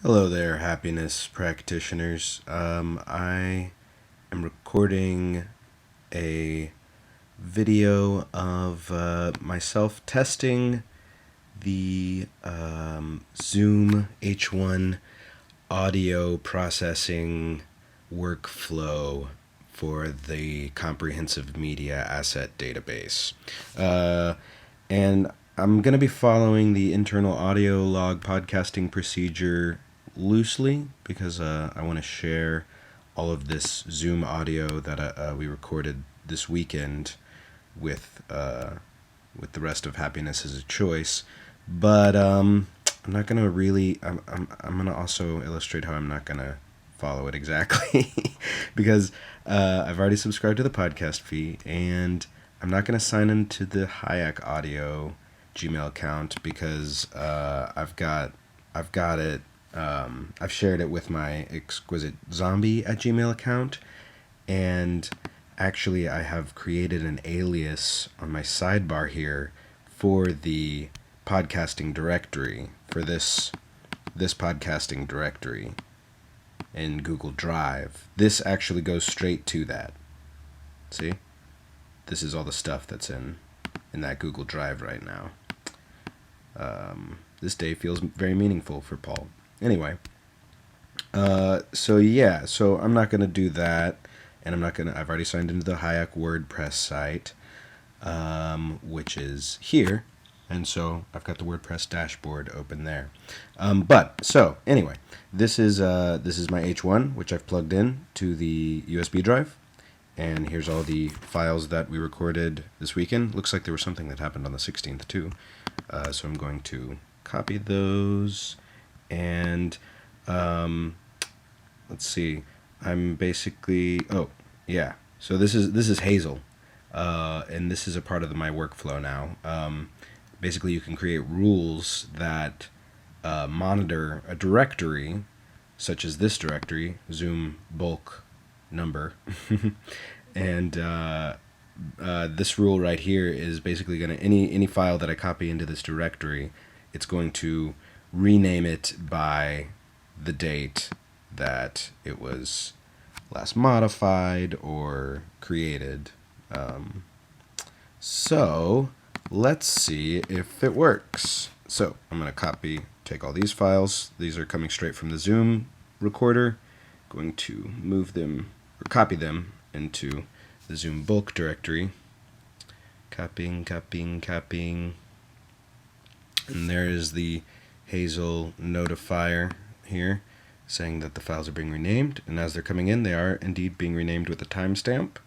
Hello there, happiness practitioners. I am recording a video of myself testing the Zoom H1 audio processing workflow for the Comprehensive Media Asset Database. And I'm going to be following the internal audio log podcasting procedure loosely because I want to share all of this Zoom audio that we recorded this weekend with the rest of Happiness as a Choice. But I'm not going to really. I'm going to also illustrate how I'm not going to follow it exactly because I've already subscribed to the podcast feed and I'm not going to sign into the HIAC audio Gmail account because I've got it. I've shared it with my exquisite zombie at Gmail account, and actually I have created an alias on my sidebar here for the podcasting directory for this podcasting directory in Google Drive. This actually goes straight to that. See? This is all the stuff that's in that Google Drive right now. This day feels very meaningful for Paul. Anyway, so I'm not going to do that, and I've already signed into the HIAC WordPress site, which is here, and so I've got the WordPress dashboard open there. Anyway, this is my H1, which I've plugged in to the USB drive. And here's all the files that we recorded this weekend. Looks like there was something that happened on the 16th too. So I'm going to copy those and let's see. I'm basically So this is Hazel, and this is a part of my workflow now. Basically, you can create rules that monitor a directory, such as this directory, Zoom bulk number. And this rule right here is basically going to, any file that I copy into this directory, it's going to rename it by the date that it was last modified or created. So let's see if it works. So I'm going to take all these files. These are coming straight from the Zoom recorder. Going to move them or copy them into the Zoom bulk directory. Copying. And there is the Hazel notifier here saying that the files are being renamed. And as they're coming in, they are indeed being renamed with a timestamp.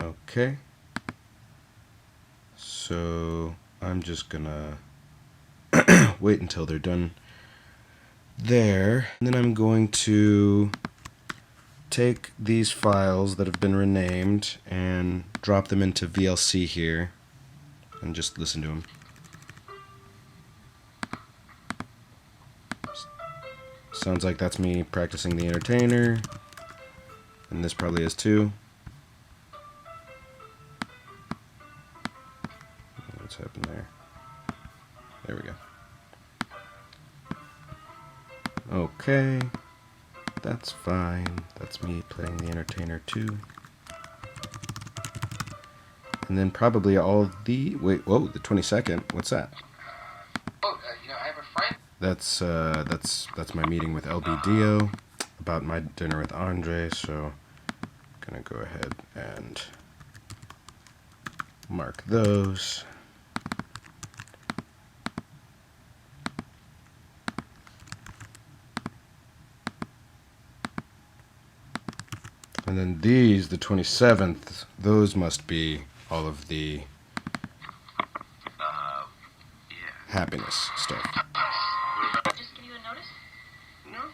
Okay. So I'm just gonna wait until they're done there. And then I'm going to take these files that have been renamed and drop them into VLC here and just listen to them. Sounds like that's me practicing the entertainer, and this probably is too. What's happened there? There we go. Okay, that's fine. That's me playing the entertainer too. And then probably all the the 22nd. What's that? I have a friend. That's my meeting with LBDO about my dinner with Andre. So I'm gonna go ahead and mark those. And then these, the 27th, those must be all of the happiness stuff. Just give you a notice? No.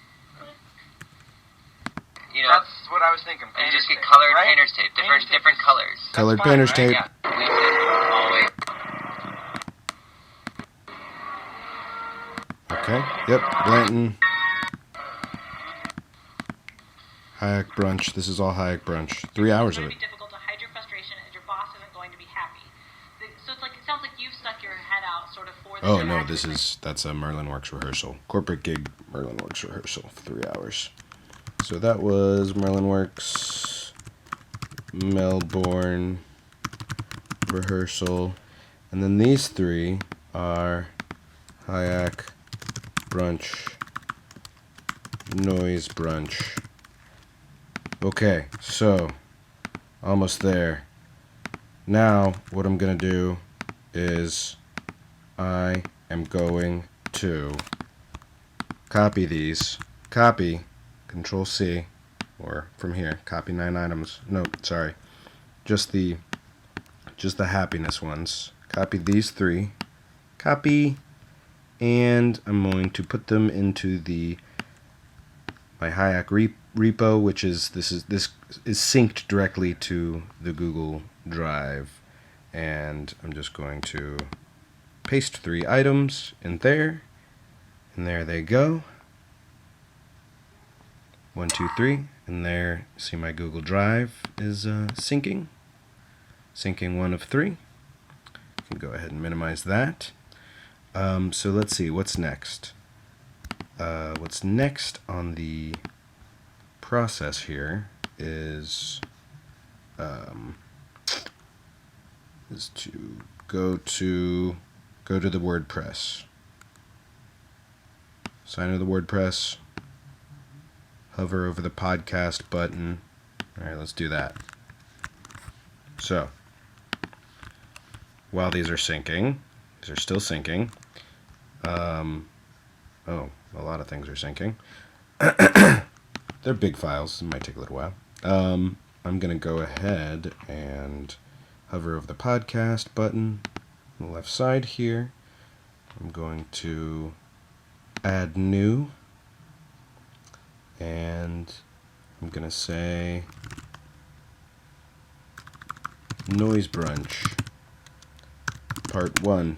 That's what I was thinking. And you just get colored painter's tape, different colors. Colored painter's tape. Yeah. We did always. Okay. Yep. Blanton. HIAC brunch. This is all HIAC brunch. 3 hours of it. It's going to be difficult to hide your frustration, and your boss isn't going to be happy. So it sounds like you've stuck your head out, sort of for this Oh no, interaction. that's a Merlin Works rehearsal. Corporate gig Merlin Works rehearsal, 3 hours. So that was Merlin Works Melbourne rehearsal. And then these 3 are HIAC brunch, noise brunch. Okay, so almost there. Now what I'm gonna do is I am going to copy these. Copy, Control C, or from here, copy 9 items. No, sorry, just the happiness ones. Copy these 3. Copy, and I'm going to put them into my HIAC repo, which is this is synced directly to the Google Drive, and I'm just going to paste 3 items in there, and there they go. 1, 2, 3, and there. See, my Google Drive is syncing 1 of 3. I can go ahead and minimize that. So let's see what's next. What's next on the process here is to go to the WordPress. Sign into the WordPress. Hover over the podcast button. All right, let's do that. So while these are syncing, these are still syncing. Oh, a lot of things are syncing. They're big files. It might take a little while. I'm going to go ahead and hover over the podcast button on the left side here. I'm going to add new, and I'm going to say Noise Brunch Part 1.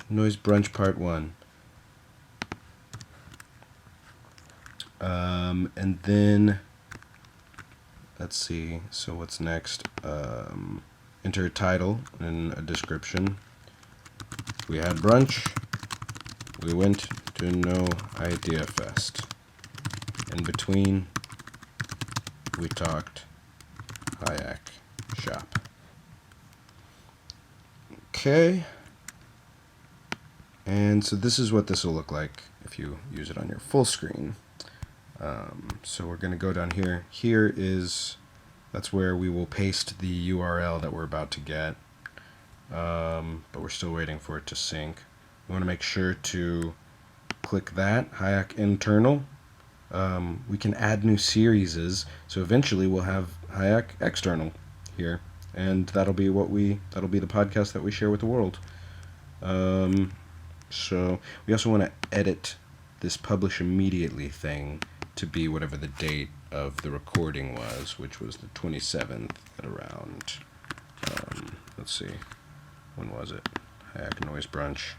Noise Brunch Part 1. And then, let's see, so what's next? Enter title and a description. We had brunch. We went to No Idea Fest. In between, we talked HIAC shop. Okay. And so this is what this will look like if you use it on your full screen. So we're going to go down here. That's where we will paste the URL that we're about to get. But we're still waiting for it to sync. We want to make sure to click that, HIAC internal. We can add new series, so eventually we'll have HIAC external here, and that'll be the podcast that we share with the world. So we also want to edit this publish immediately thing to be whatever the date of the recording was, which was the 27th at around, let's see, when was it? HIAC Noise Brunch.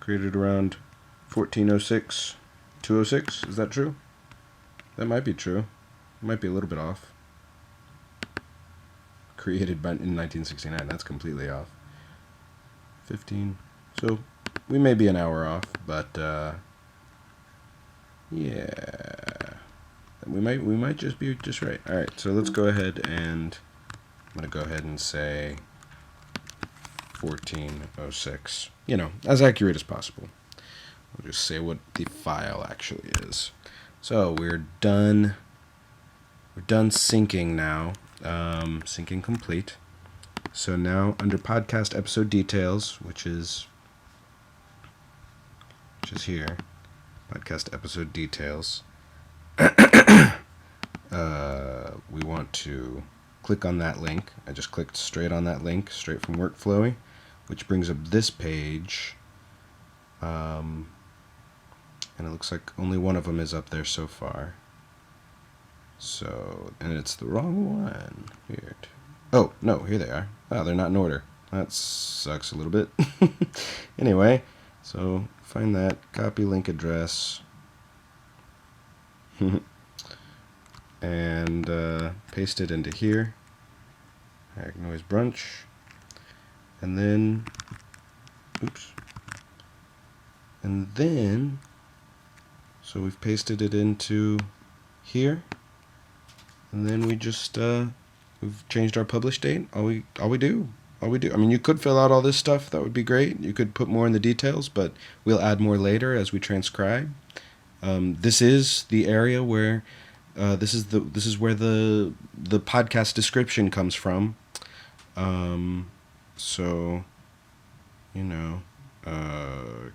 Created around 1406, 206, is that true? That might be true. It might be a little bit off. Created in 1969, that's completely off. 15, so we may be an hour off, but yeah, we might just be just right. All right, so let's go ahead and I'm gonna go ahead and say 1406. As accurate as possible. I'll just say what the file actually is. So we're done. We're done syncing now. Syncing complete. So now under podcast episode details, which is here, podcast episode details, we want to click on that link. I just clicked straight on that link, straight from Workflowy, which brings up this page. And it looks like only one of them is up there so far. So, and it's the wrong one. Weird. Oh, no, here they are. Oh, they're not in order. That sucks a little bit. Anyway, so find that, copy link address, and paste it into here. HIAC noise brunch, and then, oops, and then, so we've pasted it into here, and then we just we've changed our publish date. All we do. I mean, you could fill out all this stuff. That would be great. You could put more in the details, but we'll add more later as we transcribe. This is the area where this is where the podcast description comes from. So, you know,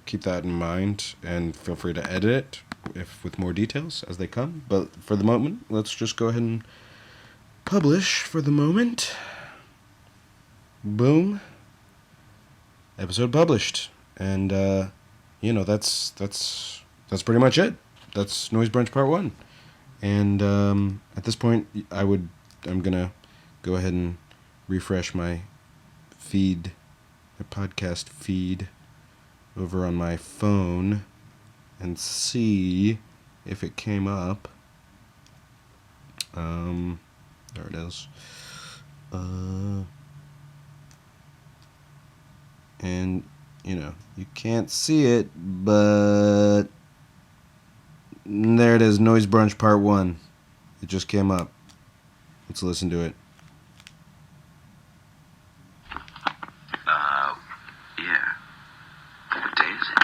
keep that in mind, and feel free to edit it with more details as they come. But for the moment, let's just go ahead and publish for the moment. Boom. Episode published. And you know, that's pretty much it. That's Noise Brunch Part 1. And at this point, I'm gonna go ahead and refresh my feed, my podcast feed over on my phone and see if it came up. There it is. And, you know, you can't see it, but there it is, Noise Brunch Part 1. It just came up. Let's listen to it. Yeah. What day is it?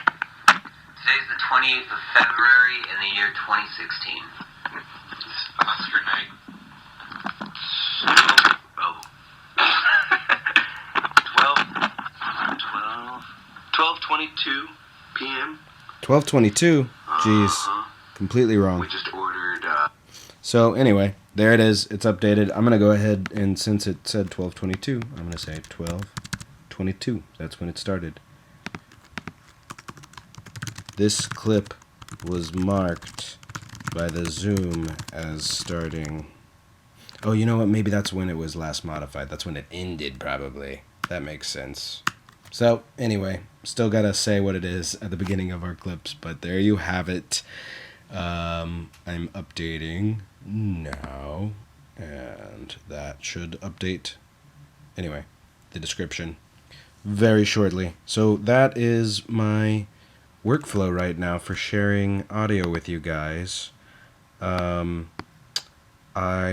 Today's the 28th of February in the year 2016. It's Oscar night. Oh. 12:22 p.m. 12:22. Jeez. Completely wrong. We just ordered, So anyway, there it is. It's updated. I'm going to go ahead, and since it said 12:22, I'm going to say 12:22. That's when it started. This clip was marked by the Zoom as starting. Oh, you know what? Maybe that's when it was last modified. That's when it ended, probably. That makes sense. So, anyway, still got to say what it is at the beginning of our clips, but there you have it. I'm updating now, and that should update, anyway, the description very shortly. So that is my workflow right now for sharing audio with you guys. I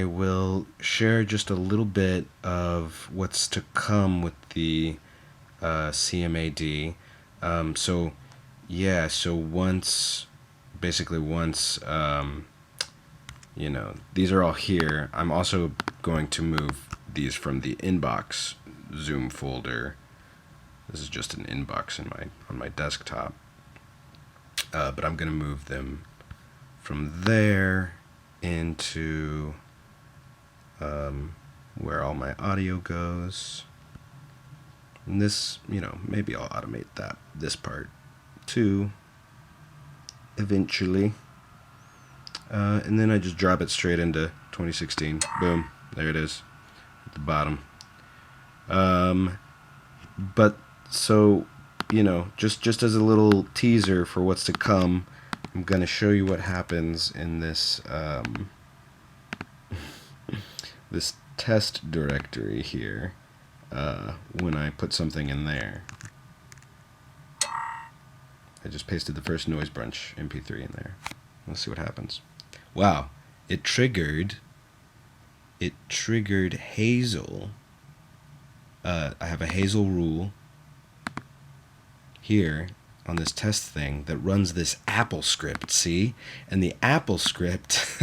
will share just a little bit of what's to come with the CMAD. So once, you know, these are all here, I'm also going to move these from the inbox Zoom folder. This is just an inbox on my desktop. But I'm going to move them from there into where all my audio goes. And this, you know, maybe I'll automate this part too eventually. And then I just drop it straight into 2016. Boom. There it is at the bottom. But so, you know, just as a little teaser for what's to come, I'm going to show you what happens in this this test directory here when I put something in there. I just pasted the first Noise Brunch MP3 in there. Let's see what happens. Wow, it triggered Hazel. I have a Hazel Rule here on this test thing that runs this Apple script, see? And the Apple script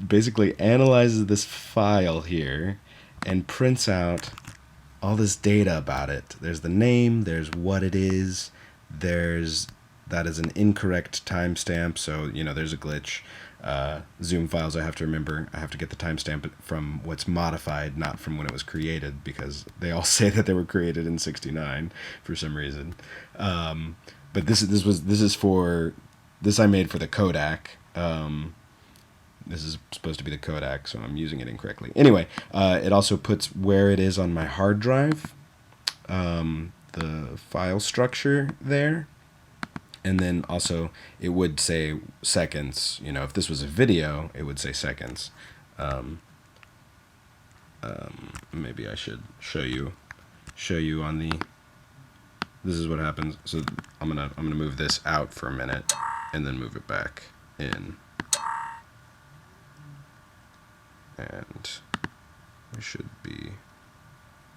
basically analyzes this file here and prints out all this data about it. There's the name, there's what it is, that is an incorrect timestamp, so, you know, there's a glitch. Zoom files, I have to remember, I have to get the timestamp from what's modified, not from when it was created, because they all say that they were created in '69 for some reason. But this I made for the Kodak. This is supposed to be the Kodak, so I'm using it incorrectly. Anyway, it also puts where it is on my hard drive, the file structure there. And then also, it would say seconds. You know, if this was a video, it would say seconds. maybe I should show you on the. This is what happens. So I'm gonna move this out for a minute, and then move it back in, and it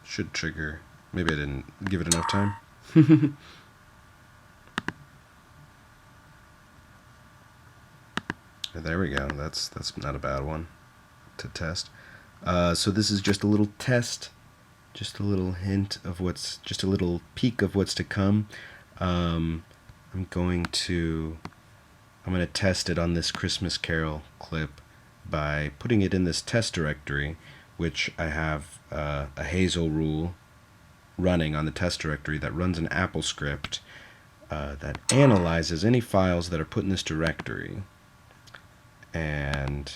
should trigger. Maybe I didn't give it enough time. There we go. That's not a bad one to test. So this is just a little test, just a little hint of just a little peek of what's to come. I'm going to test it on this Christmas Carol clip by putting it in this test directory, which I have a Hazel Rule running on the test directory that runs an Apple script that analyzes any files that are put in this directory and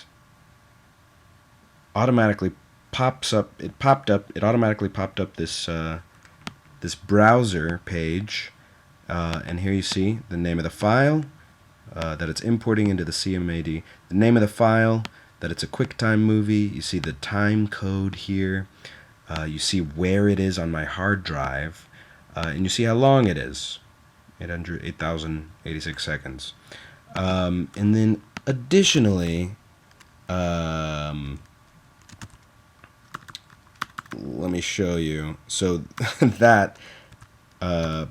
automatically it automatically popped up this this browser page, and here you see the name of the file that it's importing into the CMAD, the name of the file, that it's a QuickTime movie. You see the time code here. You see where it is on my hard drive, and you see how long it is, 8,086 seconds. And then additionally, let me show you. So that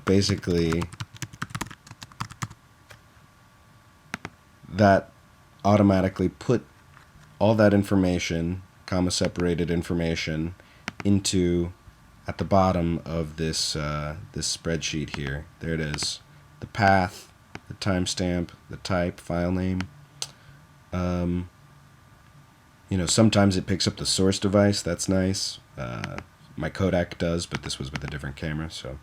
basically that automatically put all that information, comma separated information, into at the bottom of this this spreadsheet here. There it is. The path, the timestamp, the type, file name. You know, sometimes it picks up the source device. That's nice. My Kodak does, but this was with a different camera, so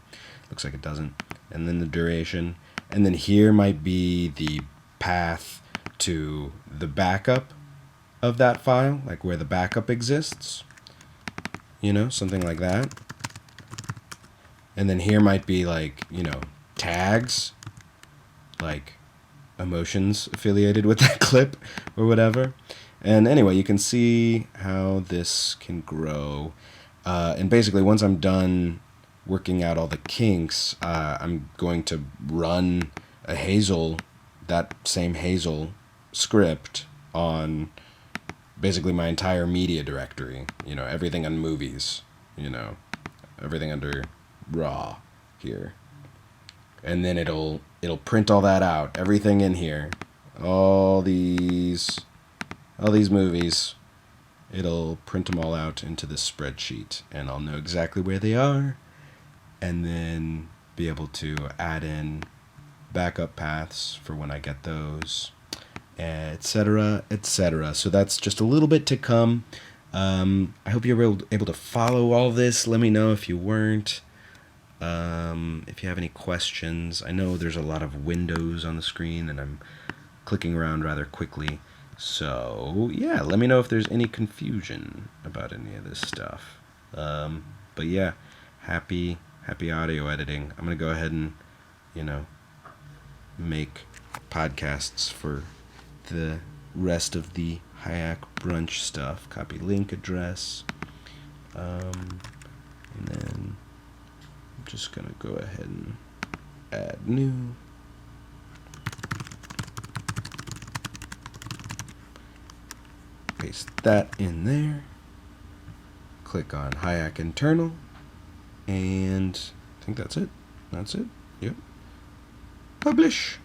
looks like it doesn't. And then the duration. And then here might be the path to the backup of that file, like where the backup exists. You know, something like that. And then here might be like, you know, tags, like emotions affiliated with that clip or whatever. And anyway, you can see how this can grow. And basically, once I'm done working out all the kinks, I'm going to run a that same Hazel script on basically my entire media directory. You know, everything on movies, you know, everything under raw here. And then it'll print all that out, everything in here, all these movies. It'll print them all out into this spreadsheet, and I'll know exactly where they are, and then be able to add in backup paths for when I get those, etc., etc. So that's just a little bit to come. I hope you were able to follow all this. Let me know if you weren't. If you have any questions. I know there's a lot of windows on the screen, and I'm clicking around rather quickly. So, yeah, let me know if there's any confusion about any of this stuff. But yeah, happy audio editing. I'm going to go ahead and, you know, make podcasts for the rest of the HIAC brunch stuff. Copy link address. And then I'm just going to go ahead and add new. Paste that in there. Click on HIAC internal. And I think that's it. That's it. Yep. Publish.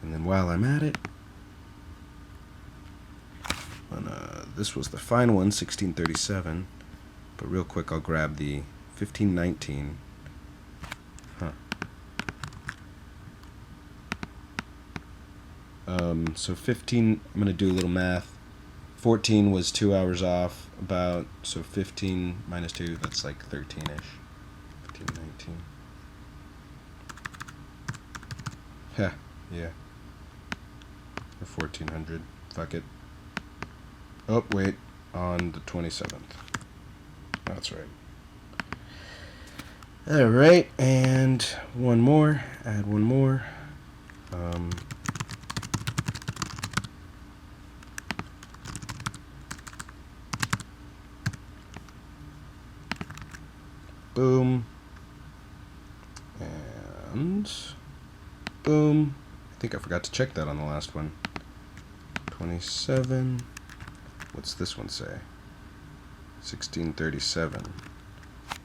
And then while I'm at it, this was the final one, 1637. But real quick, I'll grab the 1519. So 15, I'm going to do a little math. 14 was 2 hours off, about, so 15 minus 2, that's like 13-ish. 1519. Yeah. Or 1400. Fuck it. Oh, wait. On the 27th. That's right. Alright, and one more. Add one more. Boom. And boom. I think I forgot to check that on the last one. 27. What's this one say? 1637.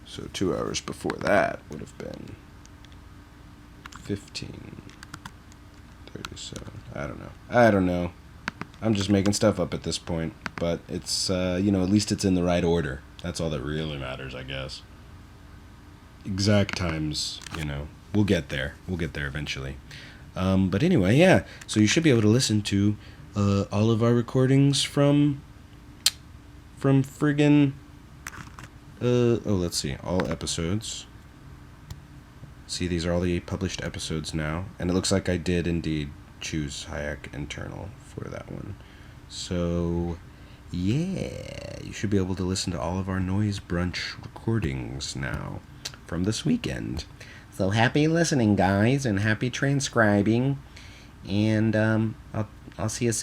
So 2 hours before that would have been 1537. I don't know. I'm just making stuff up at this point, but it's at least it's in the right order. That's all that really matters, I guess. Exact times, we'll get there. We'll get there eventually. But anyway, yeah. So you should be able to listen to all of our recordings from friggin' let's see, all episodes. See, these are all the published episodes now, and it looks like I did indeed choose HIAC internal for that one. So yeah, you should be able to listen to all of our Noise Brunch recordings now from this weekend. So happy listening, guys, and happy transcribing, and I'll see you soon.